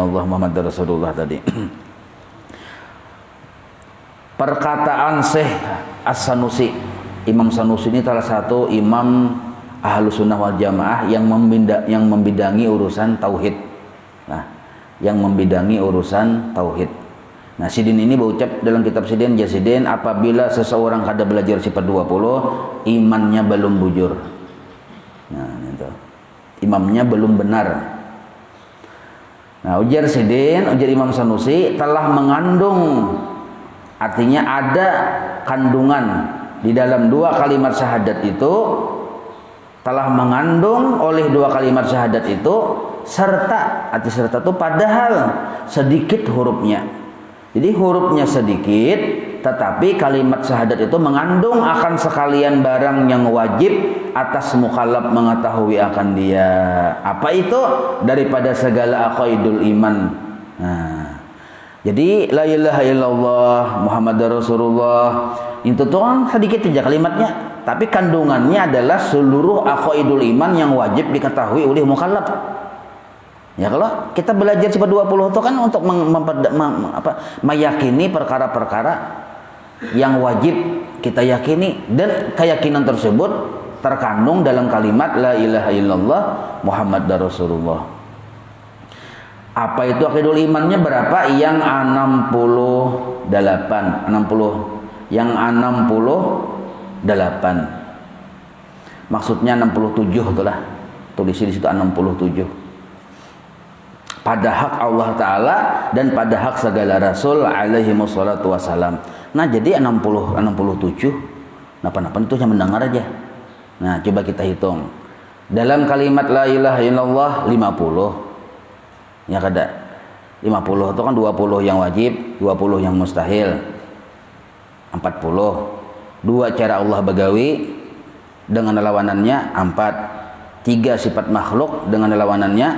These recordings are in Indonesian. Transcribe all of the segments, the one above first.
Allah Muhammad Rasulullah tadi. Perkataan Syekh As-Sanusi, Imam Sanusi ini salah satu imam Ahlus Sunnah wal Jamaah yang membidangi urusan tauhid. Nah, yang membidangi urusan tauhid. Nah, Sidin ini berucap dalam kitab Sidin, Jasidin, apabila seseorang kada belajar sifat 20, imannya belum bujur. Nah, itu. Imamnya belum benar. Nah, ujar Sidin, ujar Imam Sanusi telah mengandung, artinya ada kandungan di dalam dua kalimat syahadat itu, telah mengandung oleh dua kalimat syahadat itu serta, arti serta itu padahal sedikit hurufnya. Jadi hurufnya sedikit, tetapi kalimat syahadat itu mengandung akan sekalian barang yang wajib atas mukallaf mengetahui akan dia. Apa itu? Daripada segala aqaidul iman. Nah, jadi la ilaha illallah Muhammadur Rasulullah itu tuh sedikit saja kalimatnya, tapi kandungannya adalah seluruh aqaidul iman yang wajib diketahui oleh mukallaf. Ya, kalau kita belajar sifat 20 itu kan untuk meyakini perkara-perkara yang wajib kita yakini, dan keyakinan tersebut terkandung dalam kalimat la ilaha illallah Muhammad Rasulullah. Apa itu aqidul imannya berapa? Yang 68, 60. Yang 68. Maksudnya 67 itulah. Tulis di situ 67. Pada hak Allah Ta'ala dan pada hak segala Rasul alaihi wassalatu wassalam. Nah, jadi 60, 67 napa-napa itu yang mendengar aja. Nah, coba kita hitung. Dalam kalimat la ilaha illallah 50. Ya kada? 50 itu kan 20 yang wajib, 20 yang mustahil. 40. Dua cara Allah bagawi dengan lawanannya 4. 3 sifat makhluk dengan lawanannya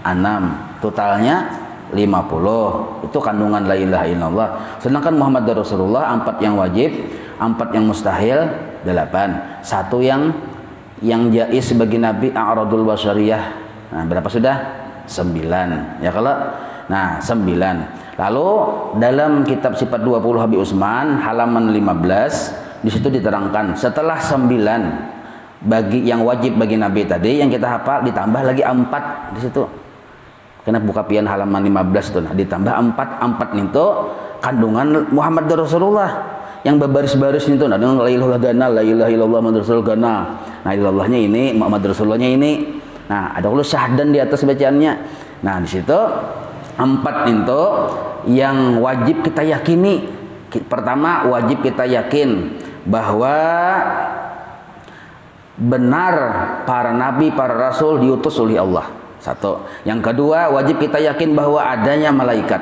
6. Totalnya 50. Itu kandungan la ilaha illallah. Sedangkan Muhammad Rasulullah 4 yang wajib, 4 yang mustahil, 8. 1 yang jaiz bagi Nabi, a'radul basyariyah. Nah, berapa sudah? 9. Ya kalau nah 9. Lalu dalam kitab sifat 20 Habib Utsman halaman 15 di situ diterangkan setelah 9 bagi yang wajib bagi Nabi tadi yang kita hafal ditambah lagi 4 di situ. Kena buka pian halaman 15 tuh, nah, ditambah 4 itu kandungan Muhammad Rasulullah yang berbaris-baris itu, nah dengan la ilaha gana, la ilaha illallah Muhammad Rasul gana. Nah, illallahnya ini, Muhammad Rasulullahnya ini. Nah, ada pula syahdan di atas bacaannya. Nah, di situ 4 itu yang wajib kita yakini. Pertama, wajib kita yakin bahwa benar para nabi, para rasul diutus oleh Allah. 1. Yang kedua, wajib kita yakin bahwa adanya malaikat.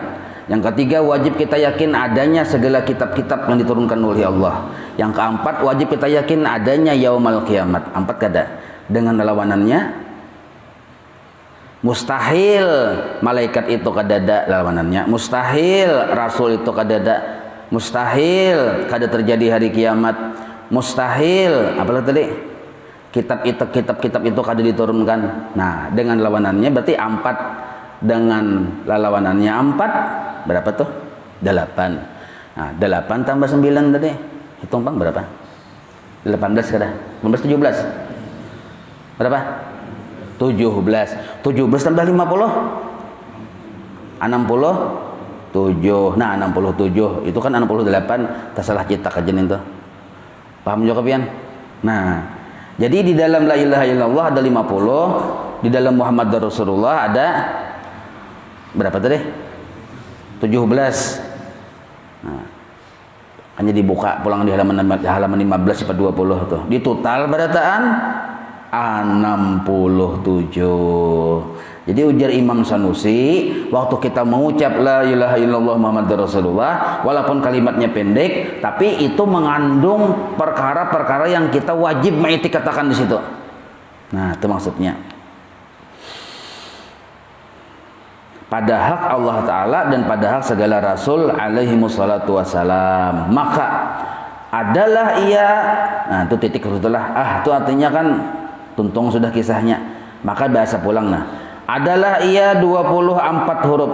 Yang ketiga, wajib kita yakin adanya segala kitab-kitab yang diturunkan oleh Allah. Yang keempat, wajib kita yakin adanya yaumul kiamat. 4 kada. Dengan lawanannya mustahil malaikat itu kada ada lawanannya. Mustahil rasul itu kada ada. Mustahil kada terjadi hari kiamat. Mustahil apalagi tadi? Kitab itu kada diturunkan. Nah, dengan lawanannya berarti 4. Dengan lawanannya 4 berapa tuh? 8. Nah, 8 tambah 9 tadi. Hitung Bang berapa? 18 kada? 18 17. Berapa? 17. 17 tambah 50? 67. Nah, 67 itu kan 68 tersalah cetak aja itu. Paham juga pian? Nah, jadi di dalam la ilaha illallah ada 50, di dalam Muhammad Rasulullah ada berapa tadi? 17. Nah, hanya dibuka pulang di halaman 15 sifat 20 tuh. Di total berataan 67. Jadi ujar Imam Sanusi, waktu kita mengucap la ilaha illallah Muhammadur Rasulullah, walaupun kalimatnya pendek, tapi itu mengandung perkara-perkara yang kita wajib mengiktikatakan di situ. Nah, itu maksudnya. Pada hak Allah Ta'ala dan pada hak segala Rasul alaihi wassalatu wassalam. Maka adalah ia, nah itu titik itulah. Itu artinya kan tuntung sudah kisahnya. Maka bahasa pulang, nah adalah ia 24 huruf.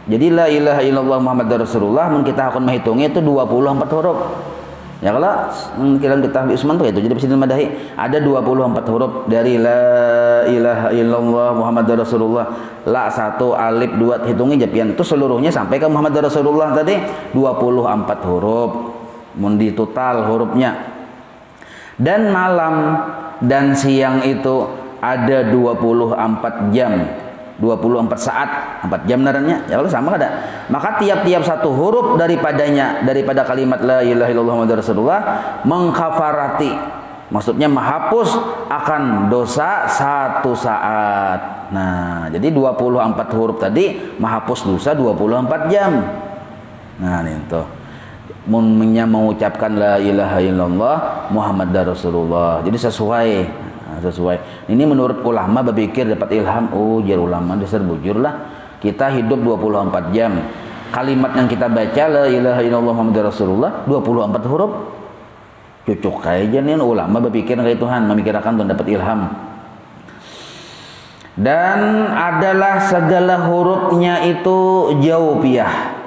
Jadi la ilaha illallah Muhammadur Rasulullah mun kita akan menghitungnya itu 24 huruf. Ya kalau kitab kitab Usman tuh itu jadi Sidul Madahi ada 24 huruf dari la ilaha illallah Muhammadur Rasulullah. La 1 alif 2 hitungnya japian itu seluruhnya sampai ke Muhammadur Rasulullah tadi 24 huruf. Mun di total hurufnya. Dan malam dan siang itu ada 24 jam. 24 saat, 4 jam narannya. Ya Allah sama kada. Maka tiap-tiap satu huruf daripadanya, daripada kalimat la ilaha illallah Muhammadur Rasulullah mengkafarati. Maksudnya menghapus akan dosa 1 saat. Nah, jadi 24 huruf tadi menghapus dosa 24 jam. Nah, itu. Mengucapkan la ilaha illallah Muhammadur Rasulullah. Jadi sesuai. Ini menurut ulama berpikir dapat ilham, oh jar ulama dasar bujur lah. Kita hidup 24 jam. Kalimat yang kita baca la ilaha illallah Muhammadur Rasulullah 24 huruf. Cucuk aja nih ulama berpikir kayak Tuhan, memikirkan Tuhan dapat ilham. Dan adalah segala hurufnya itu jauhiyah.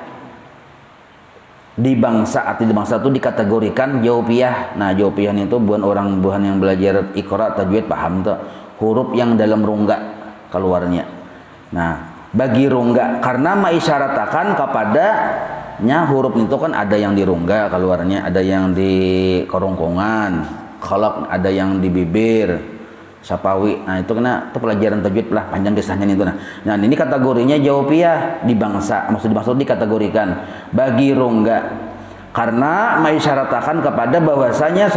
Di bangsa itu dikategorikan jauhiyah. Nah, jauhiyah itu bukan yang belajar Iqra tajwid paham tuh. Huruf yang dalam rongga keluarnya. Nah, bagi rongga karena mengisyaratakan kepadanya huruf itu kan ada yang di rongga keluarnya, ada yang di kerongkongan, khalaq ada yang di bibir, sapawi. Nah, itu kena itu pelajaran tajwid lah, panjang kisahnya itu. Nah, ini kategorinya jauhiyah di bangsa, maksud dikategorikan bagi rongga karena mengisyaratakan kepada bahwasanya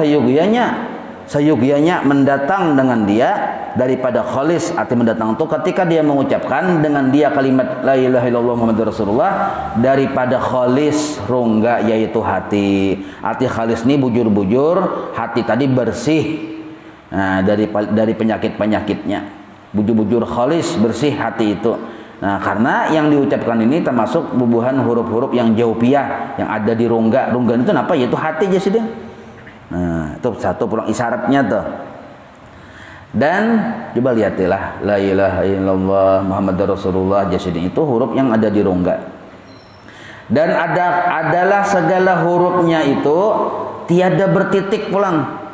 sayugianya mendatang dengan dia daripada khalis. Arti mendatang itu ketika dia mengucapkan dengan dia kalimat la ilaha illallah Muhammadur Rasulullah daripada khalis rongga yaitu hati. Arti khalis ini bujur-bujur, hati tadi bersih. Nah, dari penyakit-penyakitnya bujur-bujur khalis bersih hati itu. Nah, karena yang diucapkan ini termasuk bubuhan huruf-huruf yang jauhiyah yang ada di rongga. Rongga itu apa? Yaitu hati aja sih dia. Nah, itu satu pulang isyaratnya tuh. Dan coba lihatlah la ilaha illallah Muhammadur Rasulullah jasidin itu huruf yang ada di rongga. Dan adalah segala hurufnya itu tiada bertitik pulang.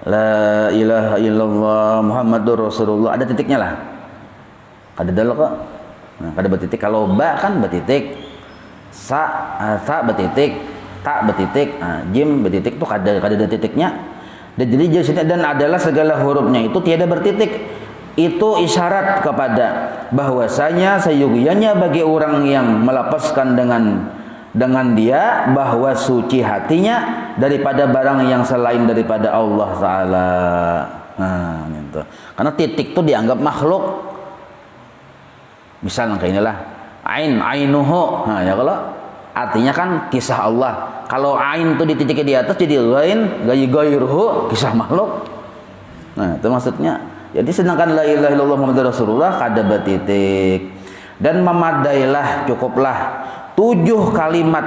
La ilaha illallah Muhammadur Rasulullah ada titiknya lah. Ada dal kok. Nah, kada bertitik. Kalau ba kan bertitik. Sa bertitik, ta bertitik, jim bertitik tuh kada ada titiknya. Dan jadi dan adalah segala hurufnya itu tiada bertitik. Itu isyarat kepada bahwasanya sayugianya bagi orang yang melepaskan dengan dia bahwa suci hatinya daripada barang yang selain daripada Allah Ta'ala. Nah, gitu. Karena titik itu dianggap makhluk. Misal kayak inilah ainuhu. Nah, ya kalau artinya kan kisah Allah. Kalau ain itu dititiknya di atas jadi lain, gairuhu kisah makhluk. Nah, itu maksudnya. Jadi sedangkan la ilaha illallah Muhammadur Rasulullah kada bertitik. Dan memadailah cukuplah 7 kalimat.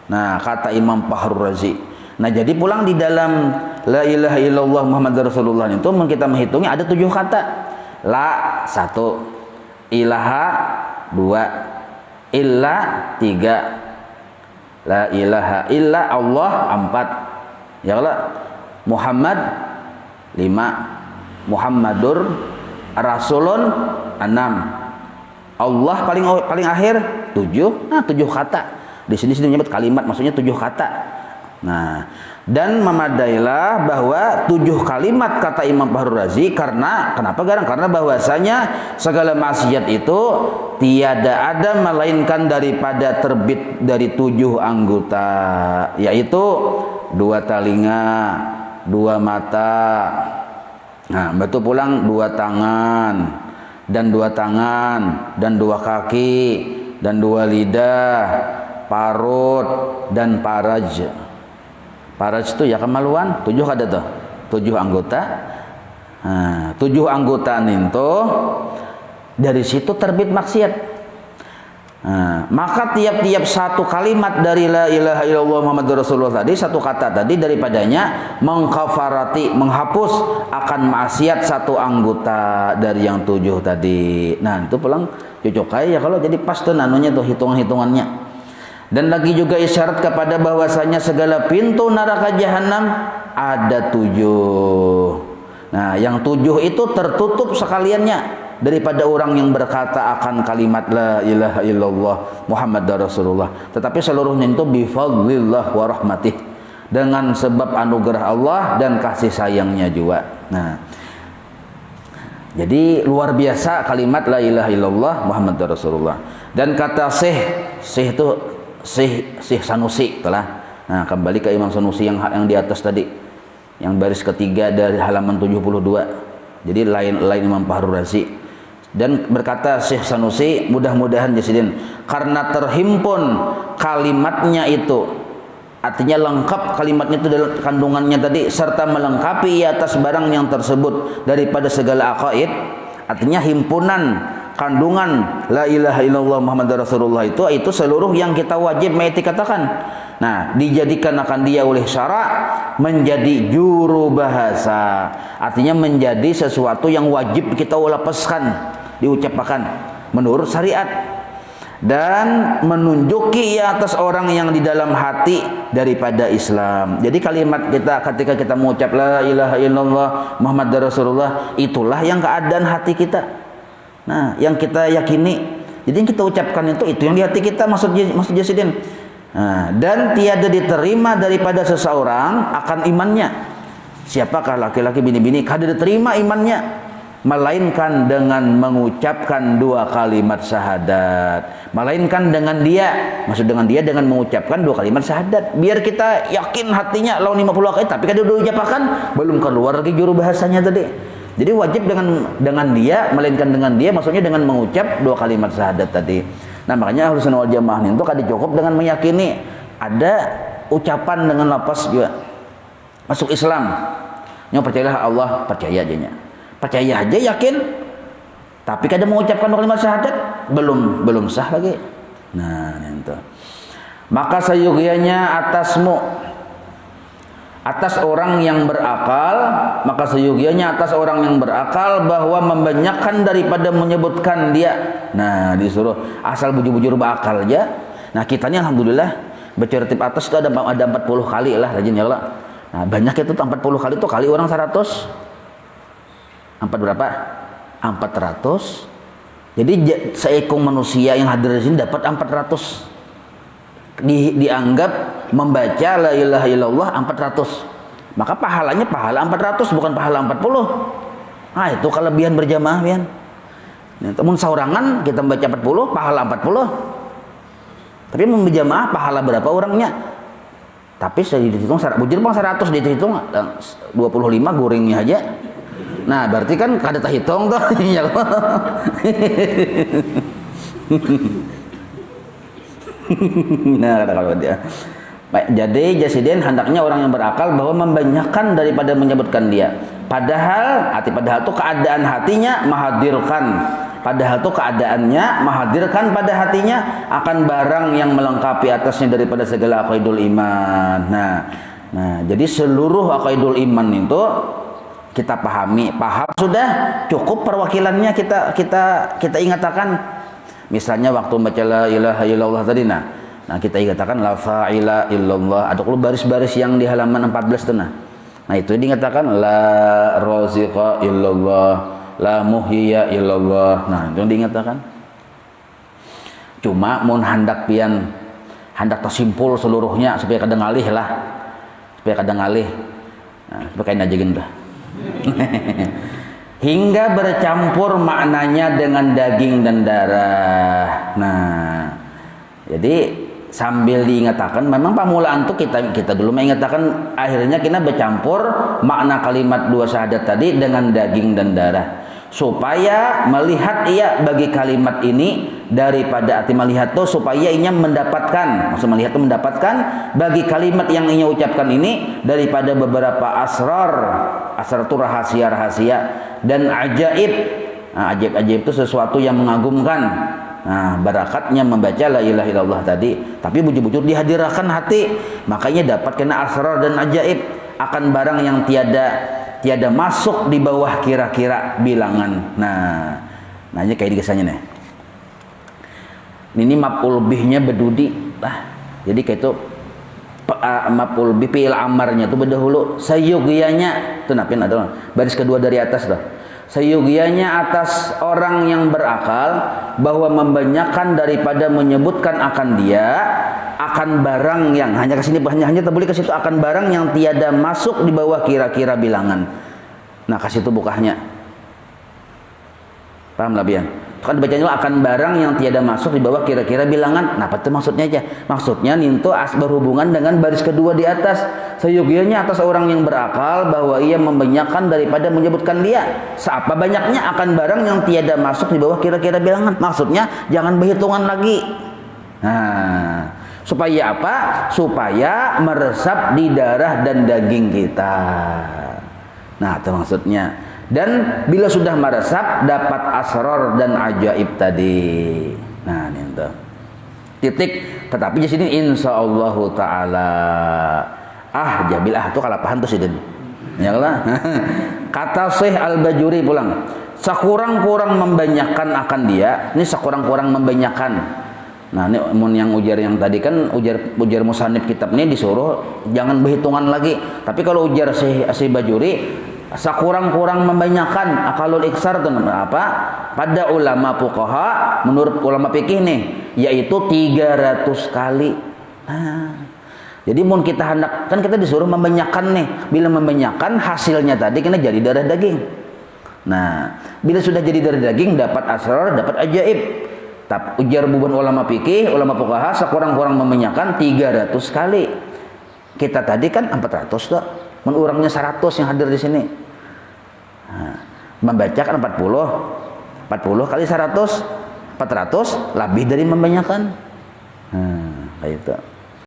Nah, kata Imam Fakhrur Razi. Nah, jadi pulang di dalam la ilaha illallah Muhammadur Rasulullah itu kita menghitungnya ada 7 kata. La 1, ilaha 2, illa 3, la ilaha illa Allah 4, ya Allah Muhammad 5, Muhammadur Rasulun 6, Allah paling akhir 7. Nah, 7 kata. Di sini menyebut kalimat maksudnya 7 kata. Nah, dan memadailah bahwa 7 kalimat kata Imam Fakhrur Razi karena kenapa garang? Karena bahwasanya segala maksiat itu tiada ada melainkan daripada terbit dari 7 anggota, yaitu 2 telinga, 2 mata. Nah, betul pulang 2 tangan dan 2 tangan dan 2 kaki dan 2 lidah, parut dan paraj. Paraj itu ya kemaluan, 7 ada tuh, 7 anggota. Nah, 7 anggota itu dari situ terbit maksiat. Nah, maka tiap-tiap satu kalimat dari la ilaha illallah Muhammadur Rasulullah tadi, satu kata tadi daripadanya mengkafarati, menghapus akan maksiat satu anggota dari yang 7 tadi. Nah, itu pulang cocok ya kalau jadi pas tuh nanunya tuh hitungan-hitungannya. Dan lagi juga isyarat kepada bahwasanya segala pintu neraka jahanam ada 7. Nah, yang 7 itu tertutup sekaliannya daripada orang yang berkata akan kalimat la ilaha illallah Muhammadar Rasulullah, tetapi seluruhnya itu bifadlillah wa rahmatih, dengan sebab anugerah Allah dan kasih sayangnya juga. Nah, jadi luar biasa kalimat la ilaha illallah Muhammadar Rasulullah. Dan kata Syekh itu Syekh Sanusi telah. Nah, kembali ke Imam Sanusi yang di atas tadi, yang baris ketiga dari halaman 72. Jadi lain Imam Fahrul Razi. Dan berkata Syekh Sanusi, mudah-mudahan Jasidin, karena terhimpun kalimatnya itu, artinya lengkap kalimatnya itu dalam kandungannya tadi, serta melengkapi atas barang yang tersebut daripada segala aqaid, artinya himpunan kandungan la ilaha illallah Muhammadar Rasulullah itu seluruh yang kita wajib katakan. Nah, dijadikan akan dia oleh syarak menjadi juru bahasa, artinya menjadi sesuatu yang wajib kita lapaskan, diucapkan menurut syariat, dan menunjuki atas orang yang di dalam hati daripada Islam. Jadi kalimat kita ketika kita mengucap la ilaha illallah Muhammadar Rasulullah, itulah yang keadaan hati kita. Nah, yang kita yakini. Jadi yang kita ucapkan itu yang di hati kita, maksud Jasidin. Nah, dan tiada diterima daripada seseorang akan imannya. Siapakah laki-laki bini-bini kada diterima imannya, melainkan dengan mengucapkan 2 kalimat syahadat. Melainkan dengan dia, maksud dengan dia dengan mengucapkan 2 kalimat syahadat. Biar kita yakin hatinya lawan 50 kali, tapi kada diucapkan, belum keluar lagi juru bahasanya tadi. Jadi wajib dengan dia, melainkan dengan dia, maksudnya dengan mengucap 2 kalimat syahadat tadi. Nah, makanya Ahlus Sunnah wal Jamaah itu kada cukup dengan meyakini, ada ucapan dengan lafaz juga masuk Islam. Yang percayalah Allah, percaya aja nya. Percaya aja, yakin, tapi kada mengucapkan 2 kalimat syahadat, belum sah lagi. Nah, itu. Maka sayugianya atas orang yang berakal, maka seyugianya atas orang yang berakal bahwa membanyakkan daripada menyebutkan dia. Nah, disuruh asal bujur-bujur berakal aja. Nah, kita ini alhamdulillah bercerita atas itu ada 40 kali lah rajin ya Allah. Nah, banyak itu 40 kali itu kali orang 100. 4 berapa? 400. Jadi seekor manusia yang hadir di sini dapat 400. Dianggap membaca la ilaha illallah 400, maka pahalanya pahala 400, bukan pahala 40. Nah, itu kelebihan berjamaah pian. Namun saurangan kita membaca 40 pahala 40, tapi berjamaah pahala berapa orangnya? Tapi saya dihitung bujur bang 100, dihitung 25 goringnya aja. Nah, berarti kan kada terhitung tuh. Nah, kata kalau dia. Baik, jadi Jasidin hendaknya orang yang berakal bahwa membanyakkan daripada menyebutkan dia. Padahal itu keadaan hatinya menghadirkan. Padahal itu keadaannya menghadirkan pada hatinya akan barang yang melengkapi atasnya daripada segala aqaidul iman. Nah, jadi seluruh aqaidul iman itu kita paham sudah cukup perwakilannya kita ingatkan. Misalnya waktu baca la ilaha illallah tadi, nah kita ingatkan la fa'ila illallah. Ada kalau baris-baris yang di halaman 14 tuh nah itu diingatkan la raziqa illallah, la muhyiya illallah. Nah, itu diingatkan. Cuma mun hendak tersimpul seluruhnya supaya kadang ngalih lah. Nah, pakai aja gitu. Hingga bercampur maknanya dengan daging dan darah. Nah, jadi sambil diingatkan, memang pamulaan tuh kita dulu mengingatkan, akhirnya kita bercampur makna kalimat 2 syahadat tadi dengan daging dan darah, supaya melihat ia bagi kalimat ini daripada arti melihat tuh supaya ia mendapatkan, maksud melihat itu mendapatkan bagi kalimat yang ia ucapkan ini daripada beberapa asrar itu rahasia-rahasia dan ajaib. Nah, ajaib itu sesuatu yang mengagumkan. Nah, barakatnya membaca la ilaha illallah tadi, tapi bujur-bujur dihadirkan hati, makanya dapat kena asrar dan ajaib akan barang yang tiada masuk di bawah kira-kira bilangan. Nah ini kayak dikesanya nih. Ini maf'ul bihnya bedudi lah. Jadi kayak itu maf'ul bih fi'il amarnya itu berdahulu, sayugianya itu napin adalah baris kedua dari atas tuh. Sayugianya atas orang yang berakal bahwa membanyakan daripada menyebutkan akan dia akan barang yang hanya ke sini hanya terbalik ke situ, akan barang yang tiada masuk di bawah kira-kira bilangan. Nah, ke situ bukahnya. Paham lah Bian? Kan bacanya akan barang yang tiada masuk di bawah kira-kira bilangan. Nah, apa itu maksudnya aja? Maksudnya ninto berhubungan dengan baris kedua di atas. Sayugianya atas orang yang berakal bahwa ia membanyakan daripada menyebutkan dia. Seapa banyaknya akan barang yang tiada masuk di bawah kira-kira bilangan. Maksudnya jangan berhitungan lagi. Nah, supaya apa? Supaya meresap di darah dan daging kita. Nah, itu maksudnya. Dan bila sudah meresap dapat asrar dan ajaib tadi. Nah, ini tuh. Titik. Tetapi di sini insyaallah taala jabil tuh kalapahan tuh sidin. Ya lah. Kata Syekh Al-Bajuri pulang. Sakurang-kurang membanyakan akan dia. Ini sakurang-kurang membanyakan. Nah, ini yang ujar yang tadi kan ujar musannif kitab ini disuruh jangan berhitungan lagi. Tapi kalau ujar Syekh Bajuri sakurang-kurang membanyakan akalul iksar itu apa? Pada ulama fuqaha menurut ulama fikih nih yaitu 300 kali. Jadi mun kita hendak kan kita disuruh membanyakan nih. Bila membanyakan hasilnya tadi kena jadi darah daging. Nah, bila sudah jadi darah daging dapat asrar, dapat ajaib. Tapi ujar buban ulama fikih, ulama fuqaha sakurang-kurang membanyakan 300 kali. Kita tadi kan 400 tuh. Mun urangnya 100 yang hadir di sini. Nah, membacakan 40 kali 100 400 lebih dari membanyakan. Kayak itu.